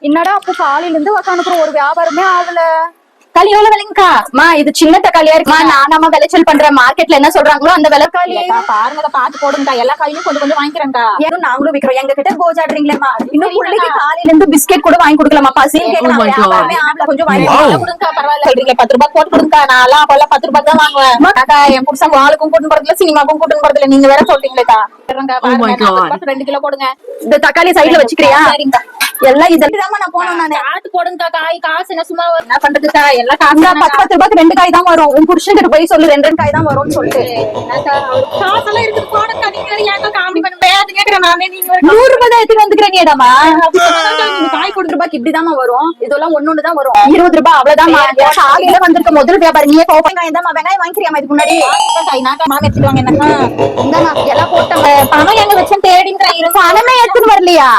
என்னடா அப்ப காலையில இருந்து உக்காந்துக்குற ஒரு வியாபாரமே ஆகல. தக்காளி எவ்வளவு விலைங்கக்கா? மா இது சின்ன தக்காளியா இருக்குமா? நானாம விளைச்சல் பண்ற மார்க்கெட்ல என்ன சொல்றாங்களோ அந்த விலை. பாருங்க பாத்து போடுங்கக்கா, எல்லா காயும் கொஞ்சம் கொஞ்சம் வாங்கிக்கிறேன்க்கா. ஏதும் நாங்களும் விக்கிறோம், எங்க கிட்ட கோஜாடுறீங்களேம்மா. இன்னும் பிள்ளைக்கு காலையில இருந்து பிஸ்கெட் கூட வாங்கி கொடுக்கலாமா? பசின்னு கேட்கலாம். வியாபாரமே ஆகல, கொஞ்சம் வாங்கி கொடுங்கக்கா, பரவாயில்ல சொல்றீங்க. 10 ரூபாய் போட்டு கொடுங்கக்கா. நான் எல்லாம் அப்பெல்லாம் 10 ரூபாய் தான் வாங்குவேன். அக்கா என் புருஷன் வாளுக்கும் கூட்டு போறதுல சினிமாக்கும் கூட்டு போறதுல நீங்க வேற சொல்றீங்களேக்கா. 2 கிலோ போடுங்க. இந்த தக்காளி சைடுல வச்சுக்கிறியா? சரிங்கக்கா. எல்லாம் இதெல்லாம் நான் போனோம். நானு காத்து போடுங்கக்கா, காய் காசு என்ன சும்மா என்ன பண்றதுக்கா? எல்லாம் காசு 10 ரூபாய்க்கு 2 காய் தான் வரும். உன் புருஷன்கிட்ட போய் சொல்லு 2 காய் தான் வரும்னு சொல்லிட்டு. காசெல்லாம் இருக்குது போடுங்கக்கா. நீங்க ஏன் காமெடி பண்ண பேயாது கேக்குறேன் நானே. நீங்க 100 ரூபாய் தான் எடுத்துட்டு வந்துக்கிறேன்டாமா. காய் கொடுத்து ரூபாய்க்கு இப்படிதாம்மா வரும். இதெல்லாம் ஒண்ணு தான் வரும். 20 ரூபாய் அவ்வளவுதான். காலையில வந்திருக்க முதல் வியாபாரம் நீயே வெங்காயம் தான். வெங்காயம் வாங்கிக்கிறியாமா? இதுக்கு முன்னாடி மாவு எடுத்துவாங்க என்னக்கா. எல்லாம் போட்டேன். பணம் எங்க வச்சேன் தேடிங்கிறேன். பணமே எடுத்துட்டு வரலையா?